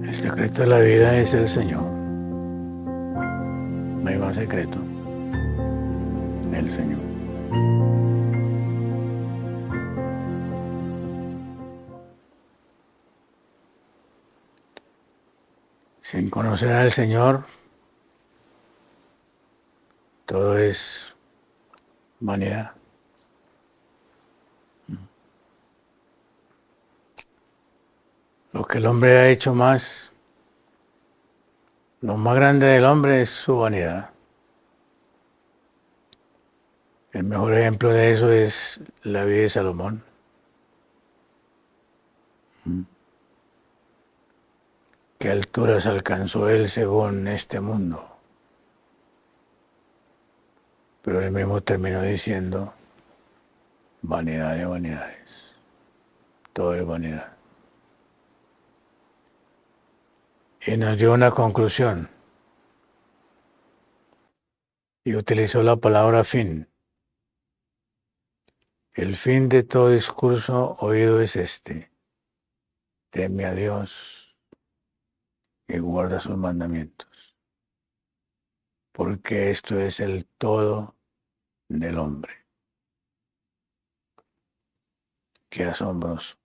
El secreto de la vida es el Señor. No hay más secreto. El Señor. Sin conocer al Señor, todo es vanidad. Lo que el hombre ha hecho más, lo más grande del hombre es su vanidad. El mejor ejemplo de eso es la vida de Salomón. ¿Qué alturas alcanzó él según este mundo? Pero él mismo terminó diciendo, vanidad de vanidades. Todo es vanidad. Y nos dio una conclusión. Y utilizó la palabra fin. El fin de todo discurso oído es este: teme a Dios y guarda sus mandamientos, porque esto es el todo del hombre. Qué asombroso.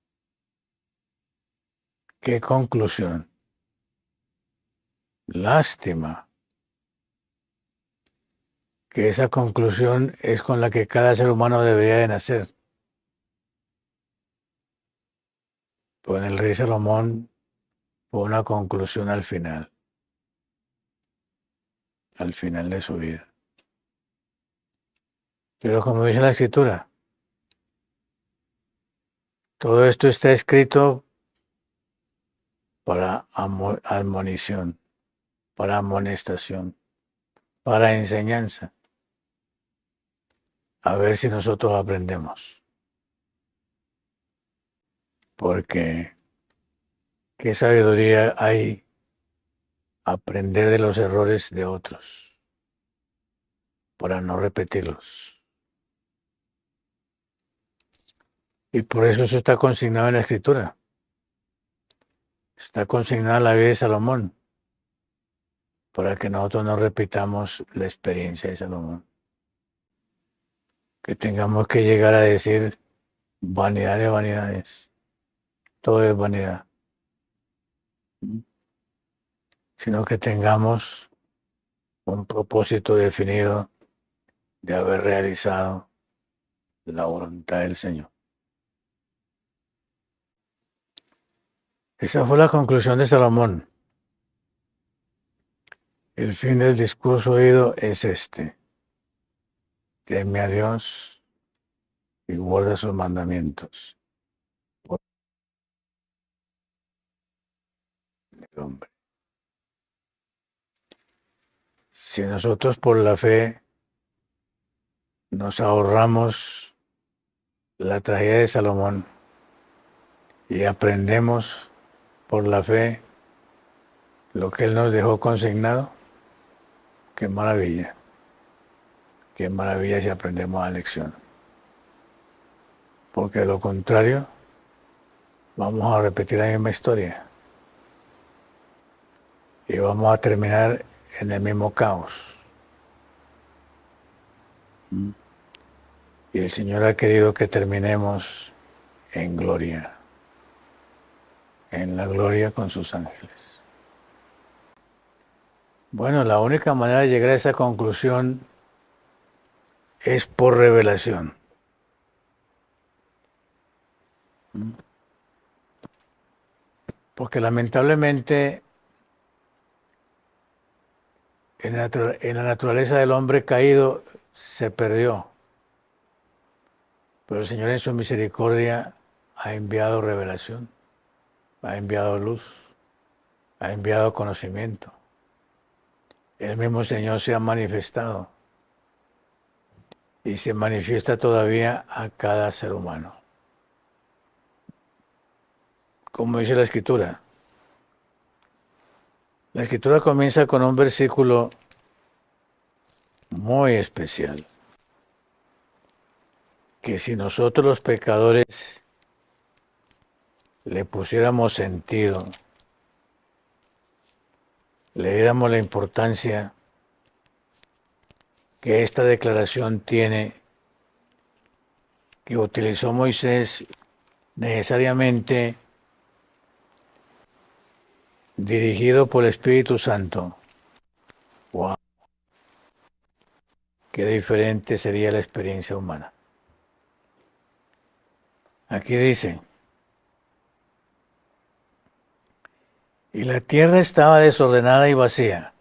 Qué conclusión. Lástima que esa conclusión es con la que cada ser humano debería de nacer. Pues el rey Salomón fue una conclusión al final de su vida. Pero como dice la Escritura, todo esto está escrito para admonición, para amonestación, para enseñanza. A ver si nosotros aprendemos. Porque qué sabiduría hay aprender de los errores de otros para no repetirlos. Y por eso está consignado en la Escritura. Está consignada en la vida de Salomón, para que nosotros no repitamos la experiencia de Salomón. Que tengamos que llegar a decir vanidad de vanidades. Todo es vanidad. Sino que tengamos un propósito definido de haber realizado la voluntad del Señor. Esa fue la conclusión de Salomón. El fin del discurso oído es este: teme a Dios y guarda sus mandamientos. Por el hombre. Si nosotros por la fe nos ahorramos la tragedia de Salomón y aprendemos por la fe lo que él nos dejó consignado, qué maravilla si aprendemos la lección. Porque de lo contrario, vamos a repetir la misma historia y vamos a terminar en el mismo caos. Y el Señor ha querido que terminemos en gloria, en la gloria con sus ángeles. Bueno, la única manera de llegar a esa conclusión es por revelación. Porque lamentablemente en la naturaleza del hombre caído se perdió. Pero el Señor en su misericordia ha enviado revelación, ha enviado luz, ha enviado conocimiento. El mismo Señor se ha manifestado y se manifiesta todavía a cada ser humano. Como dice la Escritura. La Escritura comienza con un versículo muy especial, que si nosotros los pecadores le pusiéramos sentido, le diéramos la importancia que esta declaración tiene, que utilizó Moisés necesariamente dirigido por el Espíritu Santo. ¡Wow! Qué diferente sería la experiencia humana. Aquí dice, y la tierra estaba desordenada y vacía,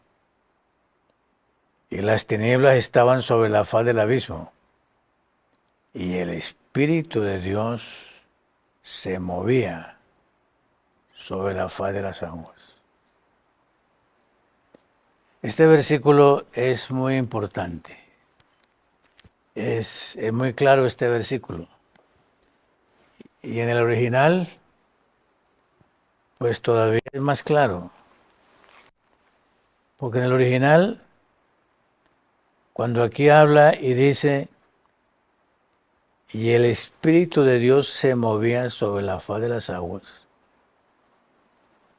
y las tinieblas estaban sobre la faz del abismo, y el Espíritu de Dios se movía sobre la faz de las aguas. Este versículo es muy importante. Es muy claro este versículo. Y en el original, pues todavía es más claro. Porque en el original, cuando aquí habla y dice, y el Espíritu de Dios se movía sobre la faz de las aguas,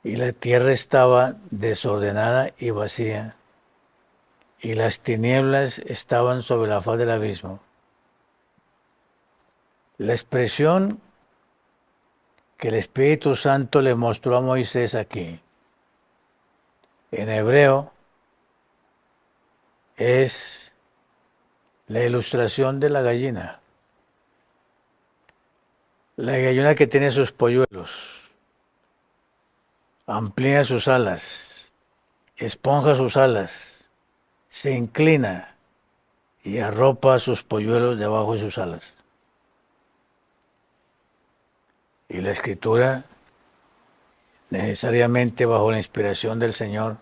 y la tierra estaba desordenada y vacía, y las tinieblas estaban sobre la faz del abismo. La expresión que el Espíritu Santo le mostró a Moisés aquí, en hebreo, es la ilustración de la gallina. La gallina que tiene sus polluelos, amplía sus alas, esponja sus alas, se inclina y arropa sus polluelos debajo de sus alas. Y la Escritura, necesariamente bajo la inspiración del Señor,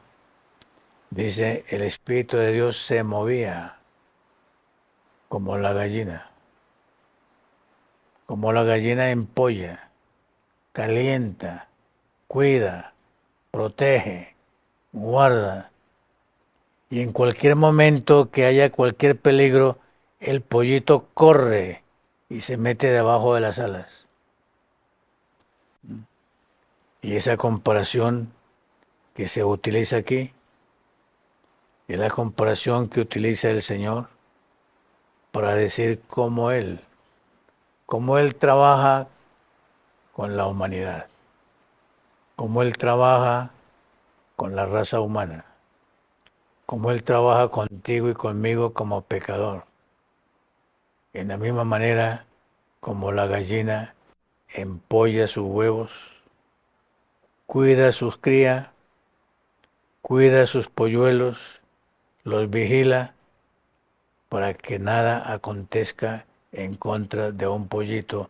dice, el Espíritu de Dios se movía como la gallina empolla, calienta, cuida, protege, guarda. Y en cualquier momento que haya cualquier peligro, el pollito corre y se mete debajo de las alas. Y esa comparación que se utiliza aquí es la comparación que utiliza el Señor para decir cómo Él trabaja con la humanidad, cómo Él trabaja con la raza humana, cómo Él trabaja contigo y conmigo como pecador. En la misma manera como la gallina empolla sus huevos, cuida a sus crías, cuida a sus polluelos, los vigila para que nada acontezca en contra de un pollito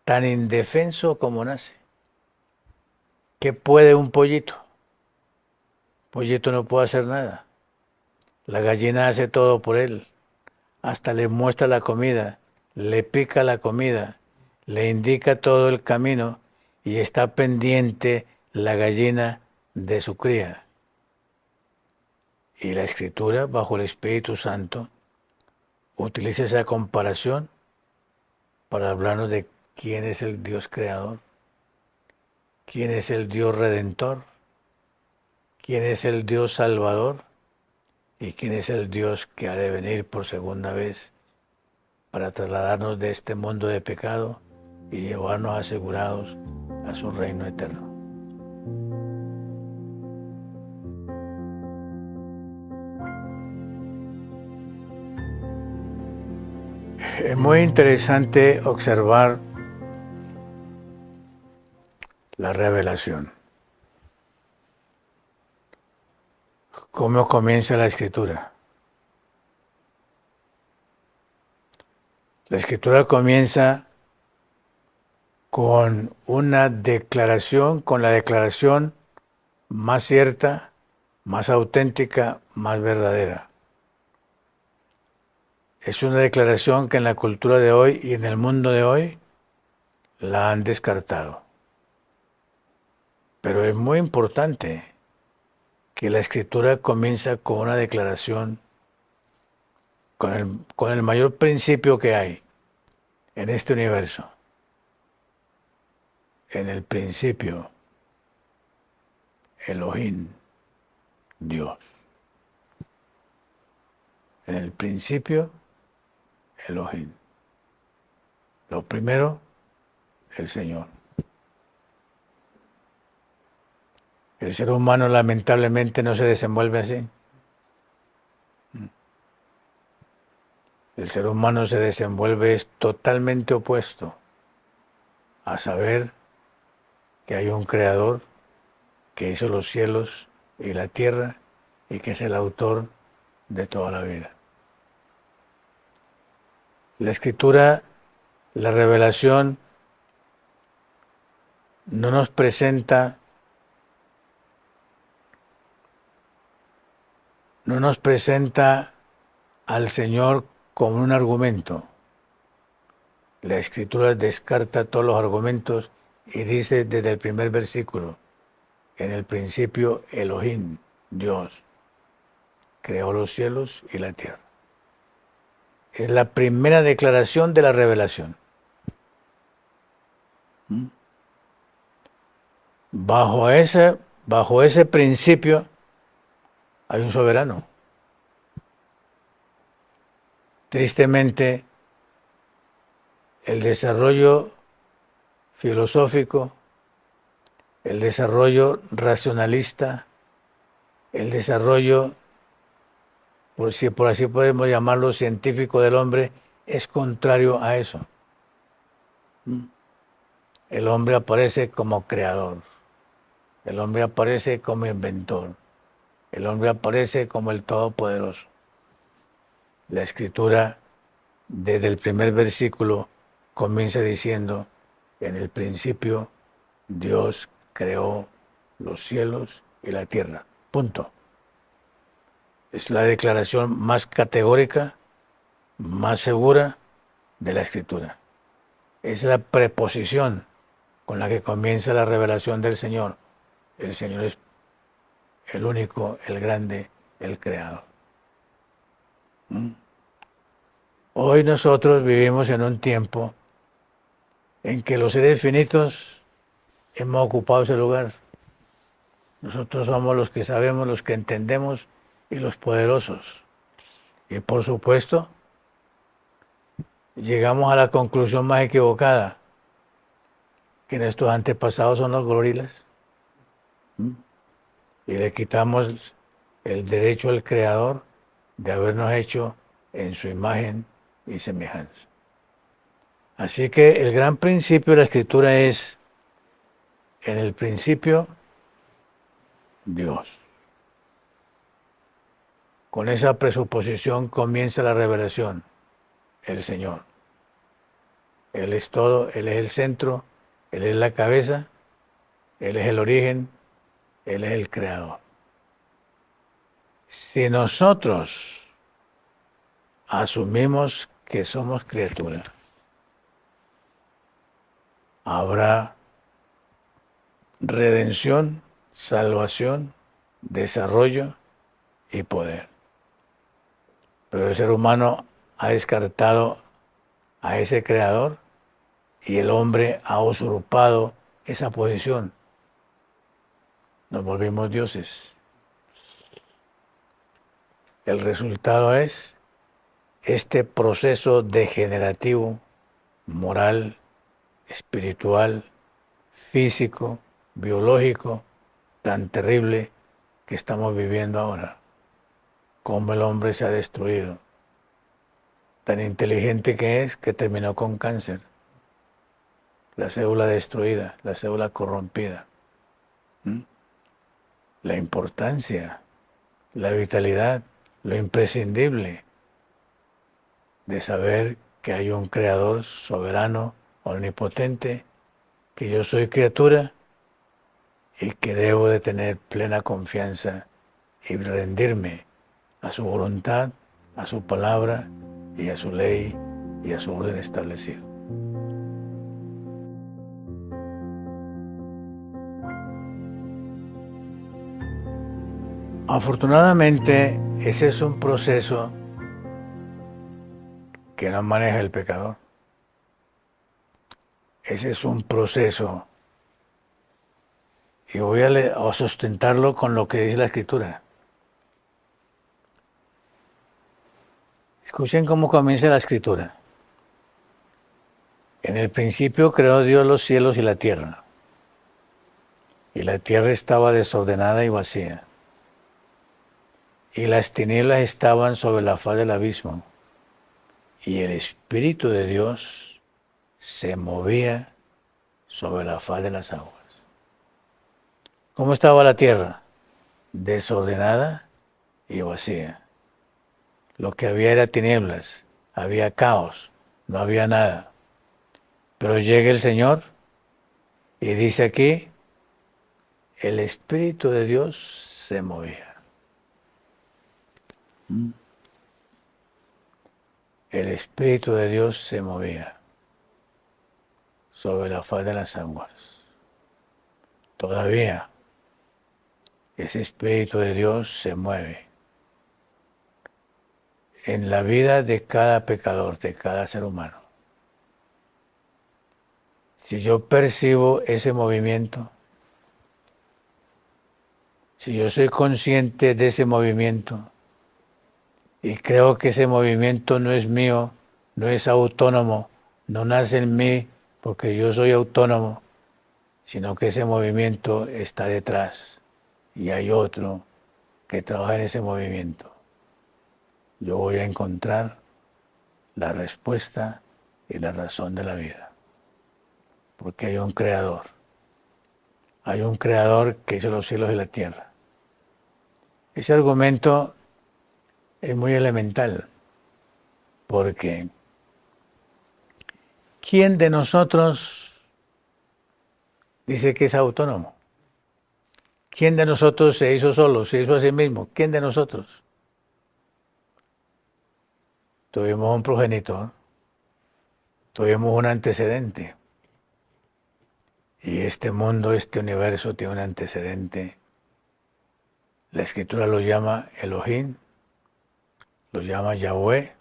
tan indefenso como nace. ¿Qué puede un pollito? Pollito no puede hacer nada. La gallina hace todo por él. Hasta le muestra la comida, le pica la comida, le indica todo el camino y está pendiente la gallina de su cría. Y la Escritura, bajo el Espíritu Santo, utiliza esa comparación para hablarnos de quién es el Dios creador, quién es el Dios redentor, quién es el Dios salvador y quién es el Dios que ha de venir por segunda vez para trasladarnos de este mundo de pecado y llevarnos asegurados a su reino eterno. Es muy interesante observar la revelación. ¿Cómo comienza la Escritura? La Escritura comienza con una declaración, con la declaración más cierta, más auténtica, más verdadera. es una declaración que en la cultura de hoy y en el mundo de hoy la han descartado. Pero es muy importante que la escritura comienza con una declaración, con el mayor principio que hay en este universo. En el principio, Elohim, Dios. En el principio, Elohim. Lo primero, el Señor. El ser humano lamentablemente no se desenvuelve así. El ser humano se desenvuelve es totalmente opuesto a saber que hay un creador que hizo los cielos y la tierra y que es el autor de toda la vida. La escritura, la revelación, no nos presenta al Señor como un argumento. La escritura descarta todos los argumentos y dice desde el primer versículo, en el principio Elohim, Dios, creó los cielos y la tierra. Es la primera declaración de la revelación. Bajo ese principio hay un soberano. Tristemente, el desarrollo filosófico, el desarrollo racionalista, el desarrollo, por así podemos llamarlo, científico del hombre, es contrario a eso. El hombre aparece como creador, el hombre aparece como inventor, el hombre aparece como el Todopoderoso. La escritura, desde el primer versículo, comienza diciendo, en el principio Dios creó los cielos y la tierra. Punto. Es la declaración más categórica, más segura de la escritura. Es la preposición con la que comienza la revelación del Señor. El Señor es el único, el grande, el creador. Hoy nosotros vivimos en un tiempo en que los seres finitos hemos ocupado ese lugar. Nosotros somos los que sabemos, los que entendemos y los poderosos. Y por supuesto, llegamos a la conclusión más equivocada, que nuestros antepasados son los gorilas. Y le quitamos el derecho al Creador de habernos hecho en su imagen y semejanza. Así que el gran principio de la Escritura es, en el principio, Dios. Con esa presuposición comienza la revelación, el Señor. Él es todo, Él es el centro, Él es la cabeza, Él es el origen, Él es el creador. Si nosotros asumimos que somos criaturas, habrá redención, salvación, desarrollo y poder. Pero el ser humano ha descartado a ese creador y el hombre ha usurpado esa posición. Nos volvimos dioses. El resultado es este proceso degenerativo, moral, espiritual, físico, biológico, tan terrible que estamos viviendo ahora. Cómo el hombre se ha destruido. Tan inteligente que es que terminó con cáncer. La célula destruida, la célula corrompida. La importancia, la vitalidad, lo imprescindible de saber que hay un creador soberano, omnipotente, que yo soy criatura y que debo de tener plena confianza y rendirme a su voluntad, a su palabra y a su ley y a su orden establecido. Afortunadamente, ese es un proceso que no maneja el pecador. Ese es un proceso, y voy a sustentarlo con lo que dice la Escritura. Escuchen cómo comienza la Escritura. En el principio creó Dios los cielos y la tierra estaba desordenada y vacía, y las tinieblas estaban sobre la faz del abismo, y el Espíritu de Dios se movía sobre la faz de las aguas. ¿Cómo estaba la tierra? Desordenada y vacía. Lo que había era tinieblas, había caos, no había nada. Pero llega el Señor y dice aquí, el Espíritu de Dios se movía. El Espíritu de Dios se movía sobre la faz de las aguas. Todavía ese Espíritu de Dios se mueve en la vida de cada pecador, de cada ser humano. Si yo percibo ese movimiento, si yo soy consciente de ese movimiento y creo que ese movimiento no es mío, no es autónomo, no nace en mí porque yo soy autónomo, sino que ese movimiento está detrás y hay otro que trabaja en ese movimiento, yo voy a encontrar la respuesta y la razón de la vida. Porque hay un creador. Hay un creador que hizo los cielos y la tierra. Ese argumento es muy elemental, porque ¿quién de nosotros dice que es autónomo? ¿Quién de nosotros se hizo solo, se hizo a sí mismo? ¿Quién de nosotros? Tuvimos un progenitor, tuvimos un antecedente. Y este mundo, este universo tiene un antecedente. La Escritura lo llama Elohim, lo llama Yahweh.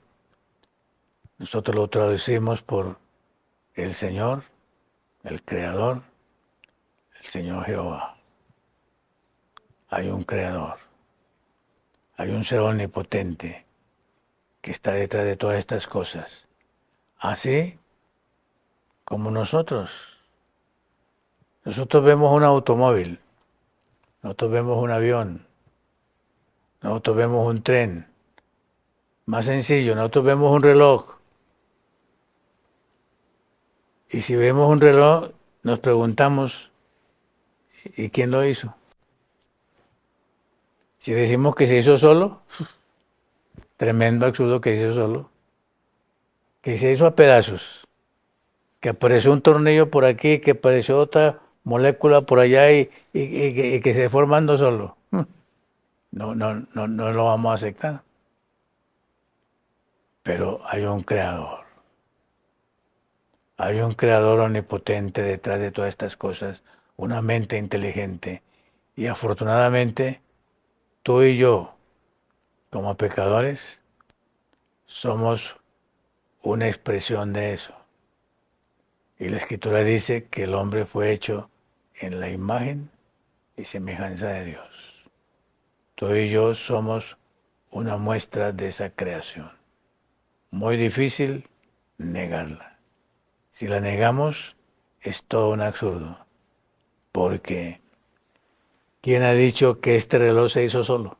Nosotros lo traducimos por el Señor, el Creador, el Señor Jehová. Hay un Creador, hay un ser omnipotente que está detrás de todas estas cosas. Así como nosotros. Nosotros vemos un automóvil, nosotros vemos un avión, nosotros vemos un tren. Más sencillo, nosotros vemos un reloj. Y si vemos un reloj, nos preguntamos, ¿y quién lo hizo? Si decimos que se hizo solo, tremendo absurdo que se hizo solo, que se hizo a pedazos, que apareció un tornillo por aquí, que apareció otra molécula por allá y que se fue formando solo. No lo vamos a aceptar. Pero hay un creador. Hay un creador omnipotente detrás de todas estas cosas, una mente inteligente. Y afortunadamente, tú y yo, como pecadores, somos una expresión de eso. Y la Escritura dice que el hombre fue hecho en la imagen y semejanza de Dios. Tú y yo somos una muestra de esa creación. Muy difícil negarla. Si la negamos, es todo un absurdo. Porque ¿quién ha dicho que este reloj se hizo solo?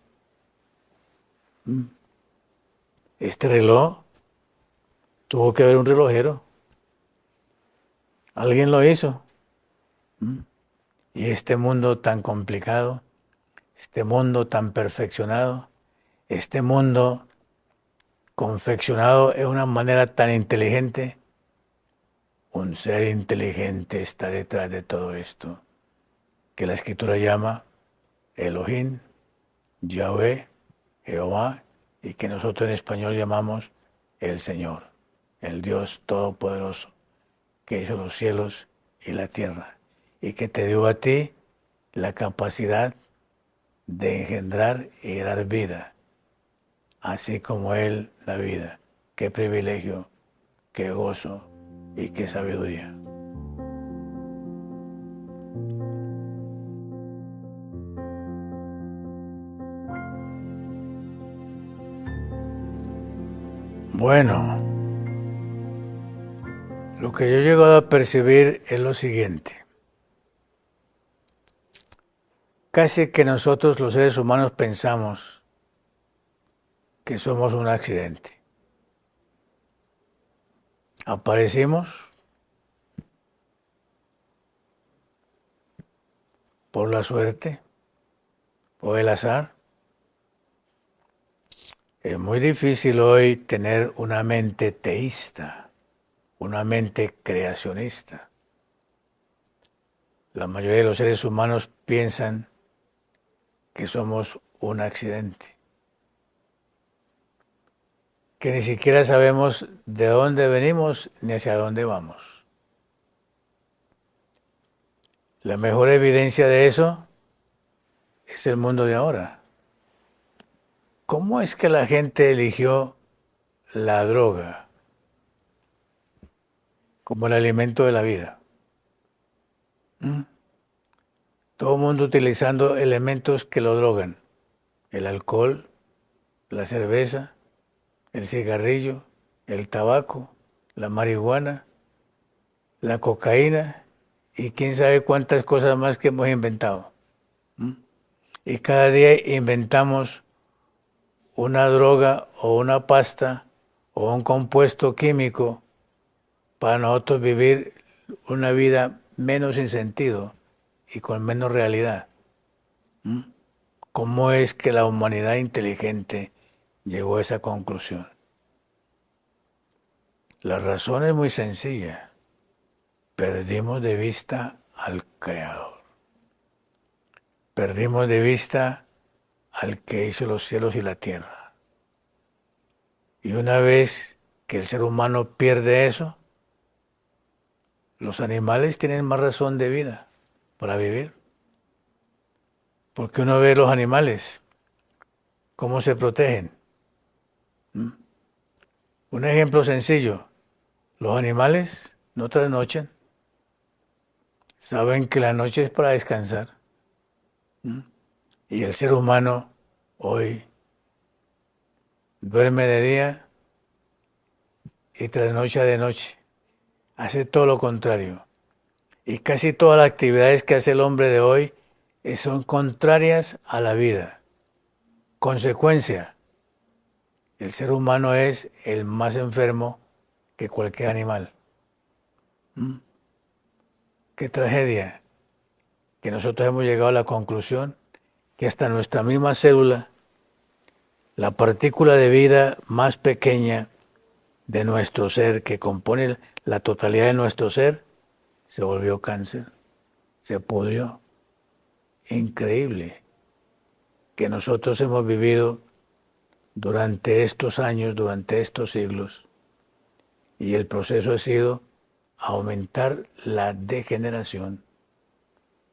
Este reloj tuvo que haber un relojero. Alguien lo hizo. Y este mundo tan complicado, este mundo tan perfeccionado, este mundo confeccionado de una manera tan inteligente, un ser inteligente está detrás de todo esto, que la Escritura llama Elohim, Yahweh, Jehová, y que nosotros en español llamamos el Señor, el Dios Todopoderoso, que hizo los cielos y la tierra, y que te dio a ti la capacidad de engendrar y dar vida, así como Él da vida. Qué privilegio, qué gozo y qué sabiduría. Bueno, lo que yo he llegado a percibir es lo siguiente. Casi que nosotros los seres humanos pensamos que somos un accidente. Aparecimos por la suerte, por el azar. Es muy difícil hoy tener una mente teísta, una mente creacionista. La mayoría de los seres humanos piensan que somos un accidente, que ni siquiera sabemos de dónde venimos ni hacia dónde vamos. La mejor evidencia de eso es el mundo de ahora. ¿Cómo es que la gente eligió la droga como el alimento de la vida? Todo el mundo utilizando elementos que lo drogan. El alcohol, la cerveza, el cigarrillo, el tabaco, la marihuana, la cocaína y quién sabe cuántas cosas más que hemos inventado. Y cada día inventamos una droga o una pasta o un compuesto químico para nosotros vivir una vida menos sin sentido y con menos realidad. ¿Cómo es que la humanidad inteligente llegó a esa conclusión? La razón es muy sencilla. Perdimos de vista al Creador. Perdimos de vista al que hizo los cielos y la tierra. Y una vez que el ser humano pierde eso, los animales tienen más razón de vida para vivir. Porque uno ve los animales, cómo se protegen. Un ejemplo sencillo, los animales no trasnochan, saben que la noche es para descansar. Y el ser humano hoy duerme de día y trasnocha de noche. Hace todo lo contrario. Y casi todas las actividades que hace el hombre de hoy son contrarias a la vida. Consecuencia, el ser humano es el más enfermo que cualquier animal. Qué tragedia que nosotros hemos llegado a la conclusión que hasta nuestra misma célula, la partícula de vida más pequeña de nuestro ser, que compone la totalidad de nuestro ser, se volvió cáncer, se pudrió. Increíble que nosotros hemos vivido durante estos años, durante estos siglos, y el proceso ha sido aumentar la degeneración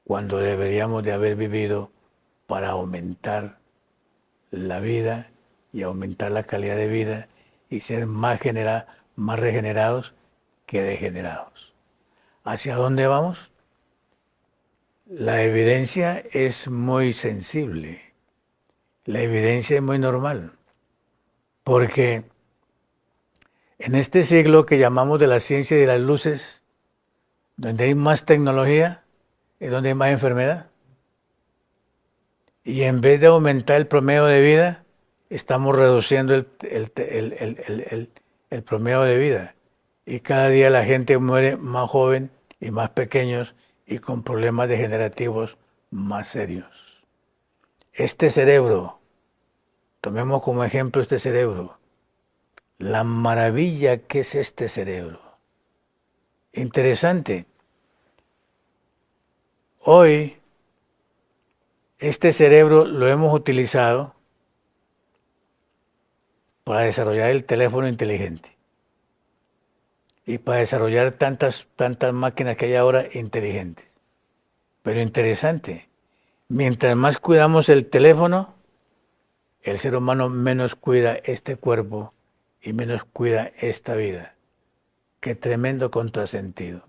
cuando deberíamos de haber vivido para aumentar la vida y aumentar la calidad de vida y ser más regenerados que degenerados. ¿Hacia dónde vamos? La evidencia es muy sensible, la evidencia es muy normal, porque en este siglo que llamamos de la ciencia y de las luces, donde hay más tecnología, es donde hay más enfermedad. Y en vez de aumentar el promedio de vida, estamos reduciendo el promedio de vida. Y cada día la gente muere más joven y más pequeños y con problemas degenerativos más serios. Este cerebro, tomemos como ejemplo este cerebro, la maravilla que es este cerebro. Interesante. Hoy, este cerebro lo hemos utilizado para desarrollar el teléfono inteligente y para desarrollar tantas máquinas que hay ahora inteligentes. Pero interesante, mientras más cuidamos el teléfono, el ser humano menos cuida este cuerpo y menos cuida esta vida. Qué tremendo contrasentido.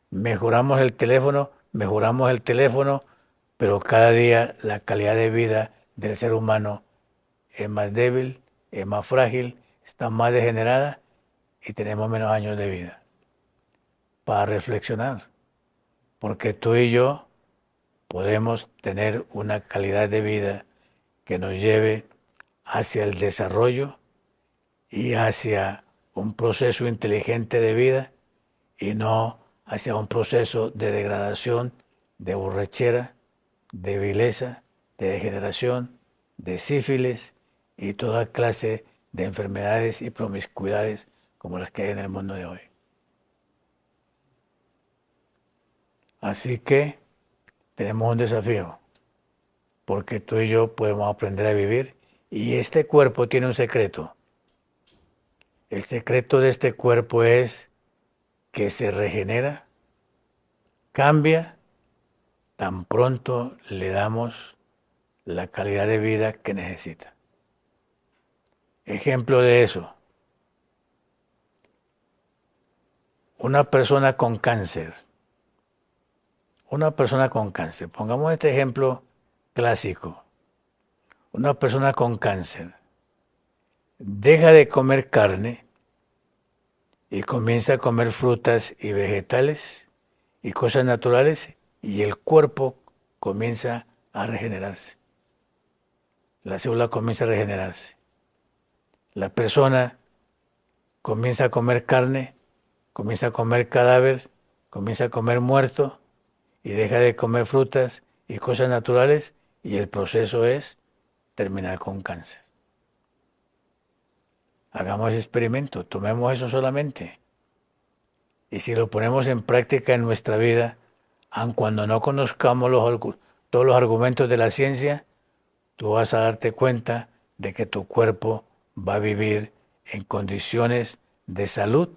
Mejoramos el teléfono, pero cada día la calidad de vida del ser humano es más débil, es más frágil, está más degenerada y tenemos menos años de vida. Para reflexionar, porque tú y yo podemos tener una calidad de vida que nos lleve hacia el desarrollo y hacia un proceso inteligente de vida y no hacia un proceso de degradación, de borrachera, de vileza, de degeneración, de sífilis y toda clase de enfermedades y promiscuidades como las que hay en el mundo de hoy. Así que tenemos un desafío, porque tú y yo podemos aprender a vivir y este cuerpo tiene un secreto. El secreto de este cuerpo es que se regenera, cambia, tan pronto le damos la calidad de vida que necesita. Ejemplo de eso, una persona con cáncer. Una persona con cáncer, pongamos este ejemplo clásico. Una persona con cáncer deja de comer carne y comienza a comer frutas y vegetales y cosas naturales y el cuerpo comienza a regenerarse. La célula comienza a regenerarse. La persona comienza a comer carne, comienza a comer cadáver, comienza a comer muerto y deja de comer frutas y cosas naturales y el proceso es terminar con cáncer. Hagamos ese experimento, tomemos eso solamente. Y si lo ponemos en práctica en nuestra vida, aun cuando no conozcamos todos los argumentos de la ciencia, tú vas a darte cuenta de que tu cuerpo va a vivir en condiciones de salud,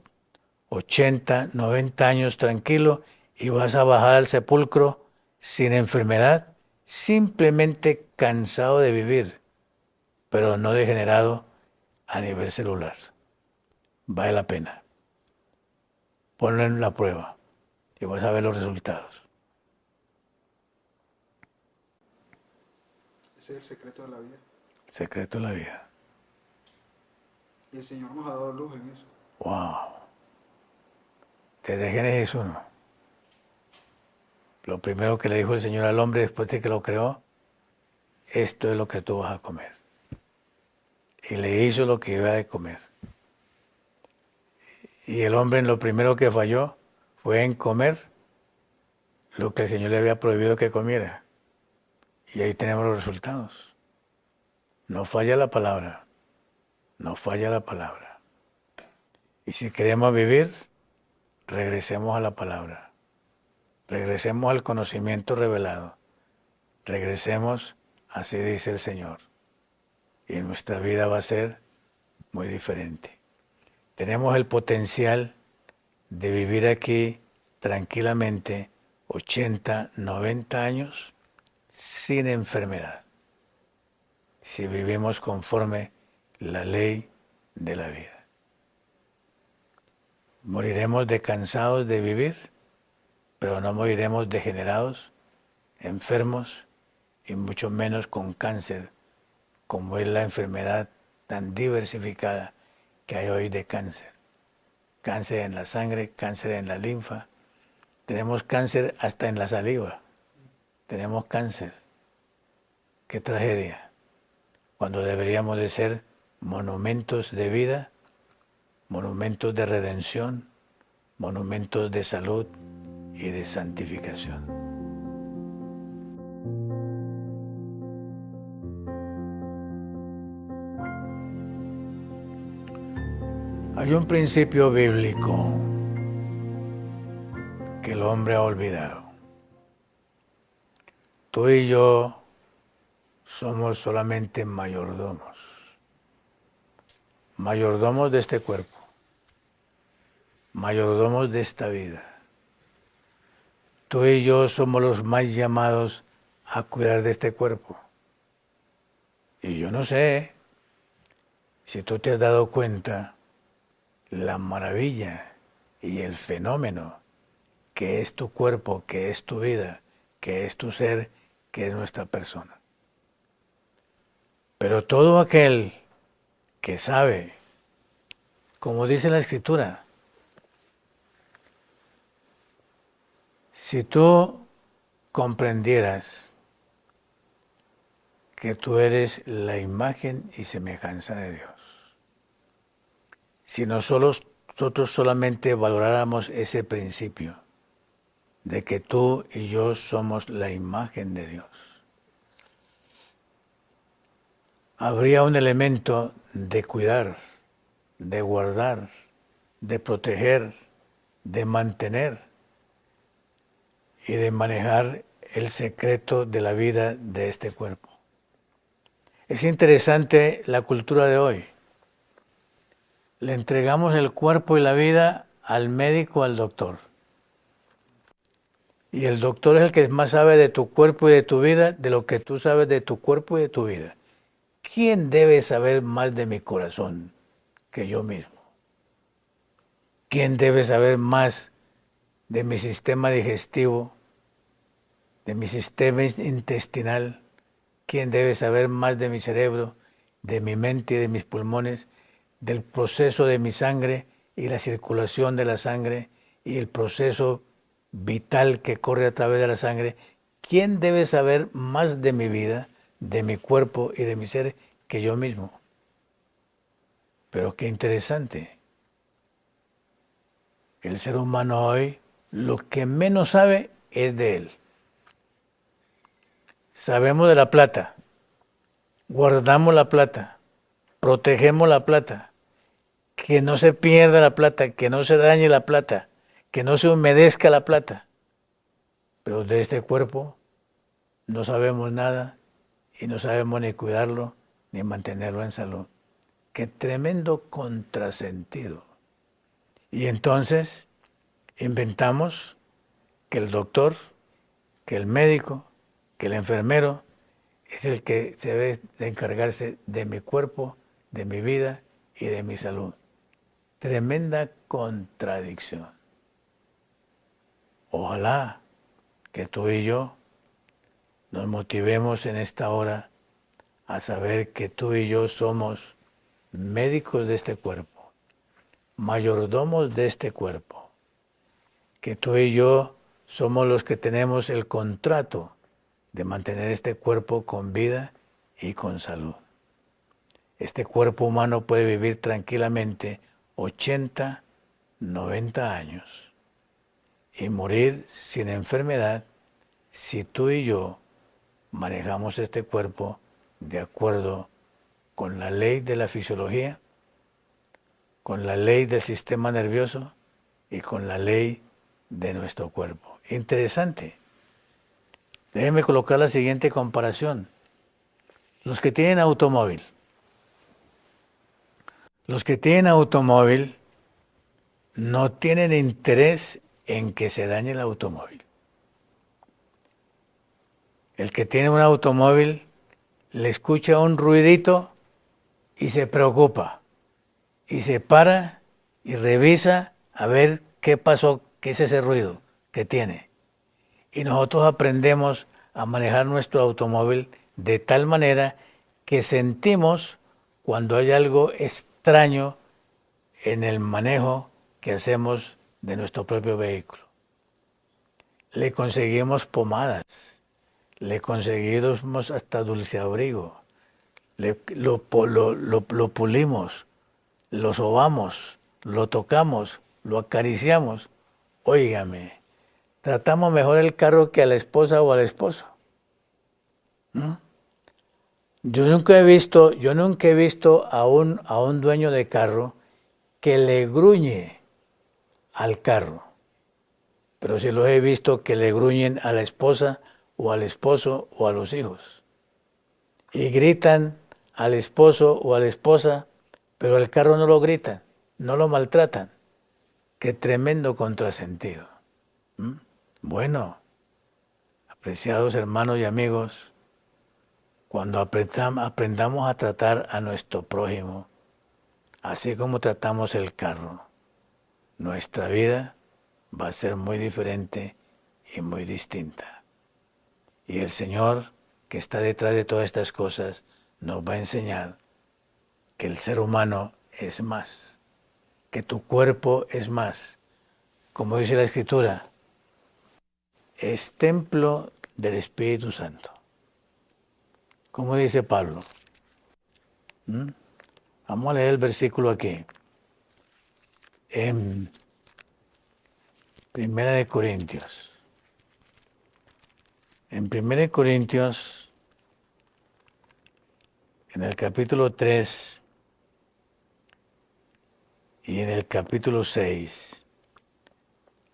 80, 90 años tranquilo, y vas a bajar al sepulcro sin enfermedad, simplemente cansado de vivir, pero no degenerado a nivel celular. Vale la pena. Ponlo en la prueba y vas a ver los resultados. Ese es el secreto de la vida. Secreto de la vida. Y el Señor nos ha dado luz en eso. Wow. Desde Génesis 1. Lo primero que le dijo el Señor al hombre después de que lo creó, esto es lo que tú vas a comer. Y le hizo lo que iba a comer. Y el hombre en lo primero que falló fue en comer lo que el Señor le había prohibido que comiera. Y ahí tenemos los resultados. No falla la palabra. No falla la palabra. Y si queremos vivir, regresemos a la palabra. Regresemos al conocimiento revelado. Regresemos, así dice el Señor. Y nuestra vida va a ser muy diferente. Tenemos el potencial de vivir aquí tranquilamente 80, 90 años sin enfermedad, si vivimos conforme la ley de la vida. Moriremos de cansados de vivir, pero no moriremos degenerados, enfermos y mucho menos con cáncer, como es la enfermedad tan diversificada que hay hoy de cáncer. Cáncer en la sangre, cáncer en la linfa. Tenemos cáncer hasta en la saliva. Tenemos cáncer. Qué tragedia. Cuando deberíamos de ser monumentos de vida, monumentos de redención, monumentos de salud y de santificación. Hay un principio bíblico que el hombre ha olvidado. Tú y yo somos solamente mayordomos. mayordomos de este cuerpo, mayordomos de esta vida. Tú y yo somos los más llamados a cuidar de este cuerpo. Y yo no sé si tú te has dado cuenta la maravilla y el fenómeno que es tu cuerpo, que es tu vida, que es tu ser, que es nuestra persona. Pero todo aquel que sabe, como dice la Escritura, si tú comprendieras que tú eres la imagen y semejanza de Dios, si nosotros solamente valoráramos ese principio de que tú y yo somos la imagen de Dios, habría un elemento de cuidar, de guardar, de proteger, de mantener y de manejar el secreto de la vida de este cuerpo. Es interesante la cultura de hoy. Le entregamos el cuerpo y la vida al médico, al doctor. Y el doctor es el que más sabe de tu cuerpo y de tu vida, de lo que tú sabes de tu cuerpo y de tu vida. ¿Quién debe saber más de mi corazón que yo mismo? ¿Quién debe saber más de mi sistema digestivo, de mi sistema intestinal? ¿Quién debe saber más de mi cerebro, de mi mente y de mis pulmones, del proceso de mi sangre y la circulación de la sangre y el proceso vital que corre a través de la sangre? ¿Quién debe saber más de mi vida, de mi cuerpo y de mi ser que yo mismo? Pero qué interesante. El ser humano hoy lo que menos sabe es de él. Sabemos de la plata, guardamos la plata, protegemos la plata, que no se pierda la plata, que no se dañe la plata, que no se humedezca la plata. Pero de este cuerpo no sabemos nada y no sabemos ni cuidarlo ni mantenerlo en salud. Qué tremendo contrasentido. Y entonces inventamos que el doctor, que el médico, que el enfermero es el que se debe de encargarse de mi cuerpo, de mi vida y de mi salud. Tremenda contradicción. Ojalá que tú y yo nos motivemos en esta hora a saber que tú y yo somos médicos de este cuerpo, mayordomos de este cuerpo, que tú y yo somos los que tenemos el contrato de mantener este cuerpo con vida y con salud. Este cuerpo humano puede vivir tranquilamente 80, 90 años y morir sin enfermedad si tú y yo manejamos este cuerpo de acuerdo con la ley de la fisiología, con la ley del sistema nervioso y con la ley de nuestro cuerpo. Interesante. Déjenme colocar la siguiente comparación. Los que tienen automóvil. Los que tienen automóvil no tienen interés en que se dañe el automóvil. El que tiene un automóvil le escucha un ruidito y se preocupa. Y se para y revisa a ver qué pasó, qué es ese ruido que tiene. Y nosotros aprendemos a manejar nuestro automóvil de tal manera que sentimos cuando hay algo extraño en el manejo que hacemos de nuestro propio vehículo. Le conseguimos pomadas, le conseguimos hasta dulce abrigo, lo pulimos, lo sobamos, lo tocamos, lo acariciamos. Óigame, tratamos mejor el carro que a la esposa o al esposo. Yo nunca he visto a un dueño de carro que le gruñe al carro, pero sí los he visto que le gruñen a la esposa o al esposo o a los hijos y gritan al esposo o a la esposa pero al carro no lo gritan, no lo maltratan. Qué tremendo contrasentido. ¿Mm? Bueno, apreciados hermanos y amigos, cuando aprendamos a tratar a nuestro prójimo, así como tratamos el carro, nuestra vida va a ser muy diferente y muy distinta. Y el Señor, que está detrás de todas estas cosas, nos va a enseñar que el ser humano es más, que tu cuerpo es más. Como dice la Escritura, es templo del Espíritu Santo. Como dice Pablo. Vamos a leer el versículo aquí. En Primera de Corintios. En Primera de Corintios, en el capítulo 3 y en el capítulo 6,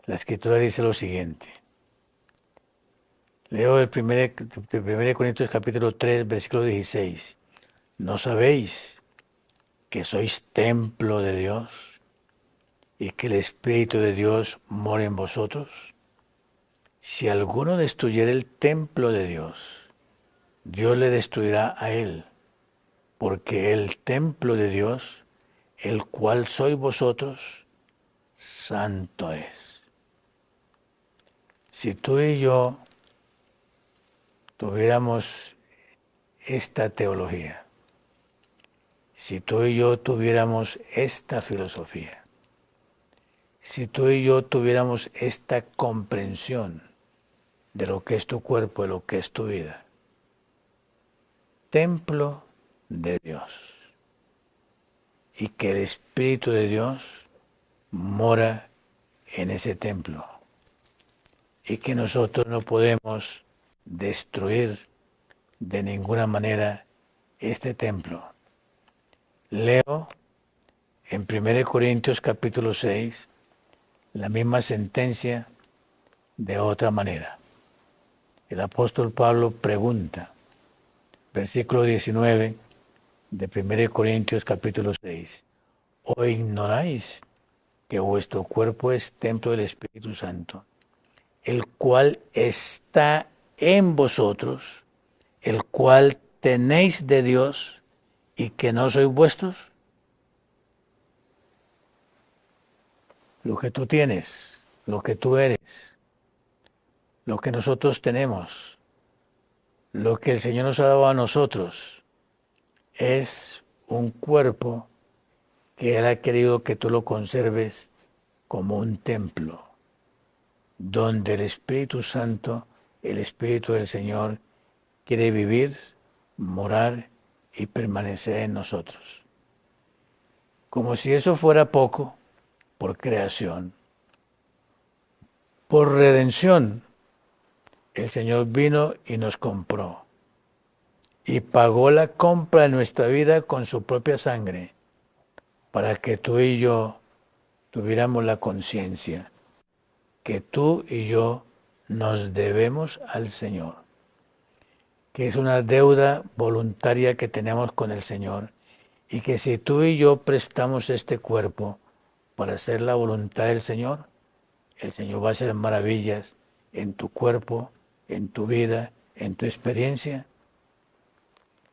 la Escritura dice lo siguiente. Leo el 1 Corintios capítulo 3, versículo 16. ¿No sabéis que sois templo de Dios y que el Espíritu de Dios mora en vosotros? Si alguno destruyera el templo de Dios, Dios le destruirá a él, porque el templo de Dios, el cual sois vosotros, santo es. Si tú y yo tuviéramos esta teología, si tú y yo tuviéramos esta filosofía, si tú y yo tuviéramos esta comprensión de lo que es tu cuerpo, de lo que es tu vida, templo de Dios, y que el Espíritu de Dios mora en ese templo, y que nosotros no podemos destruir de ninguna manera este templo. Leo en 1 Corintios capítulo 6 la misma sentencia de otra manera. El apóstol Pablo pregunta, versículo 19 de 1 Corintios capítulo 6, ¿o ignoráis que vuestro cuerpo es templo del Espíritu Santo, el cual está en vosotros, el cual tenéis de Dios y que no sois vuestros? Lo que tú tienes, lo que tú eres, lo que nosotros tenemos, lo que el Señor nos ha dado a nosotros, es un cuerpo que Él ha querido que tú lo conserves como un templo, donde el Espíritu Santo, el Espíritu del Señor, quiere vivir, morar y permanecer en nosotros. Como si eso fuera poco, por creación, por redención, el Señor vino y nos compró y pagó la compra de nuestra vida con su propia sangre para que tú y yo tuviéramos la conciencia que tú y yo nos debemos al Señor, que es una deuda voluntaria que tenemos con el Señor y que si tú y yo prestamos este cuerpo para hacer la voluntad del Señor, el Señor va a hacer maravillas en tu cuerpo, en tu vida, en tu experiencia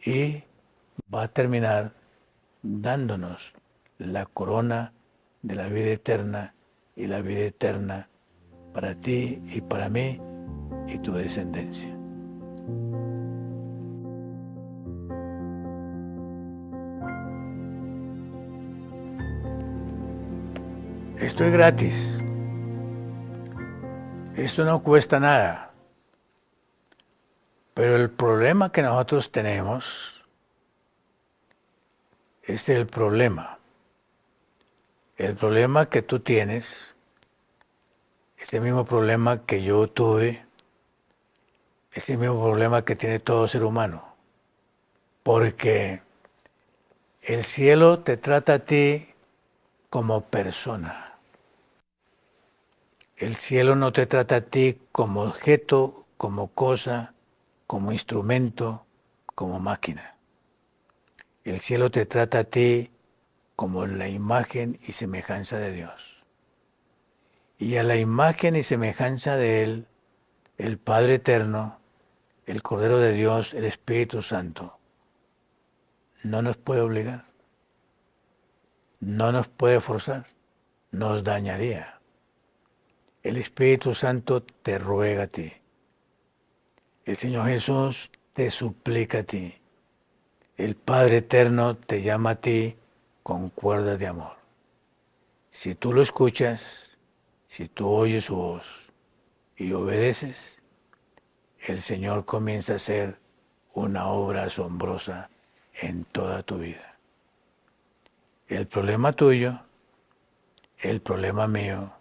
y va a terminar dándonos la corona de la vida eterna y la vida eterna para ti y para mí y tu descendencia. Esto es gratis. Esto no cuesta nada. Pero el problema que nosotros tenemos, este es el problema. El problema que tú tienes, este mismo problema que yo tuve, este mismo problema que tiene todo ser humano. Porque el cielo te trata a ti como persona. El cielo no te trata a ti como objeto, como cosa, como instrumento, como máquina. El cielo te trata a ti como la imagen y semejanza de Dios. Y a la imagen y semejanza de Él, el Padre Eterno, el Cordero de Dios, el Espíritu Santo, no nos puede obligar, no nos puede forzar, nos dañaría. El Espíritu Santo te ruega a ti. El Señor Jesús te suplica a ti. El Padre Eterno te llama a ti con cuerdas de amor. Si tú lo escuchas, si tú oyes su voz y obedeces, el Señor comienza a hacer una obra asombrosa en toda tu vida. El problema tuyo, el problema mío,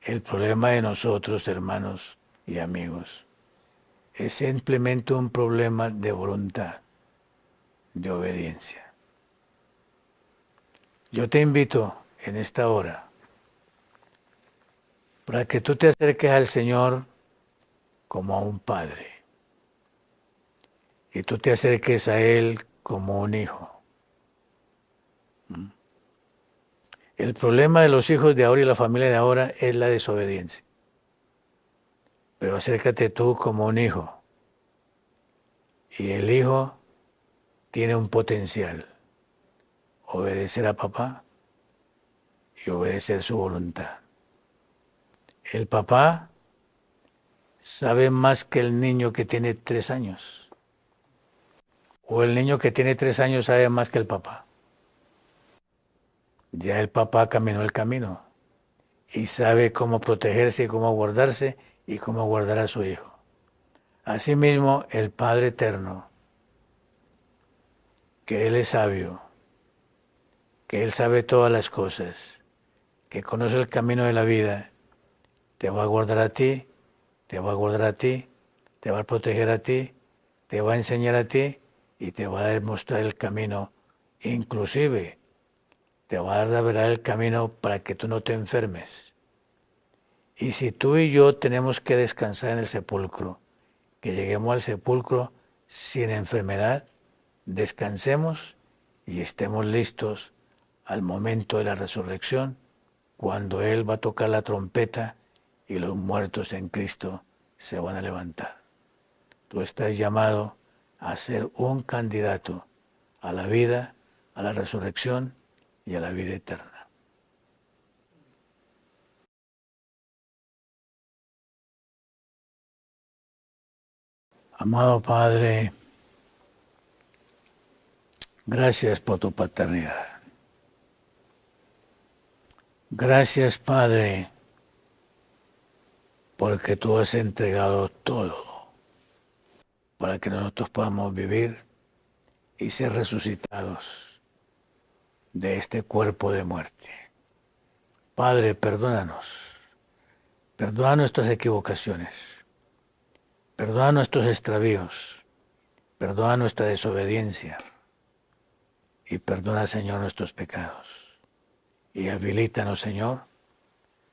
el problema de nosotros, hermanos y amigos, es simplemente un problema de voluntad, de obediencia. Yo te invito en esta hora para que tú te acerques al Señor como a un padre y tú te acerques a Él como un hijo. El problema de los hijos de ahora y la familia de ahora es la desobediencia. Pero acércate tú como un hijo. Y el hijo tiene un potencial. Obedecer a papá y obedecer su voluntad. El papá sabe más que el niño que tiene 3 años. O el niño que tiene 3 años sabe más que el papá. Ya el papá caminó el camino y sabe cómo protegerse y cómo guardarse y cómo guardar a su hijo. Asimismo, el Padre Eterno, que Él es sabio, que Él sabe todas las cosas, que conoce el camino de la vida, te va a guardar a ti, te va a guardar a ti, te va a proteger a ti, te va a enseñar a ti y te va a demostrar el camino. Inclusive, te va a dar de verdad el camino para que tú no te enfermes. Y si tú y yo tenemos que descansar en el sepulcro, que lleguemos al sepulcro sin enfermedad, descansemos y estemos listos al momento de la resurrección, cuando Él va a tocar la trompeta y los muertos en Cristo se van a levantar. Tú estás llamado a ser un candidato a la vida, a la resurrección y a la vida eterna. Amado Padre, gracias por tu paternidad. Gracias, Padre, porque tú has entregado todo para que nosotros podamos vivir y ser resucitados de este cuerpo de muerte. Padre, perdónanos. Perdona nuestras equivocaciones. Perdona nuestros extravíos. Perdona nuestra desobediencia. Y perdona, Señor, nuestros pecados. Y habilítanos, Señor,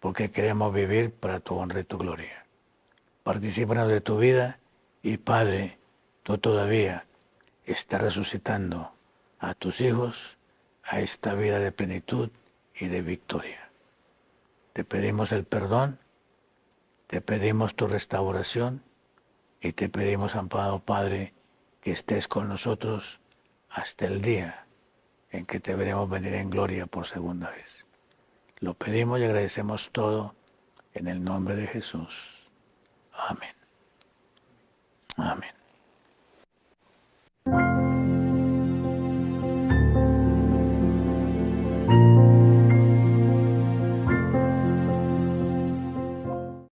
porque queremos vivir para tu honra y tu gloria. Particípanos de tu vida y, Padre, tú todavía estás resucitando a tus hijos a esta vida de plenitud y de victoria. Te pedimos el perdón, te pedimos tu restauración y te pedimos, amado Padre, que estés con nosotros hasta el día en que te veremos venir en gloria por segunda vez. Lo pedimos y agradecemos todo en el nombre de Jesús. Amén. Amén.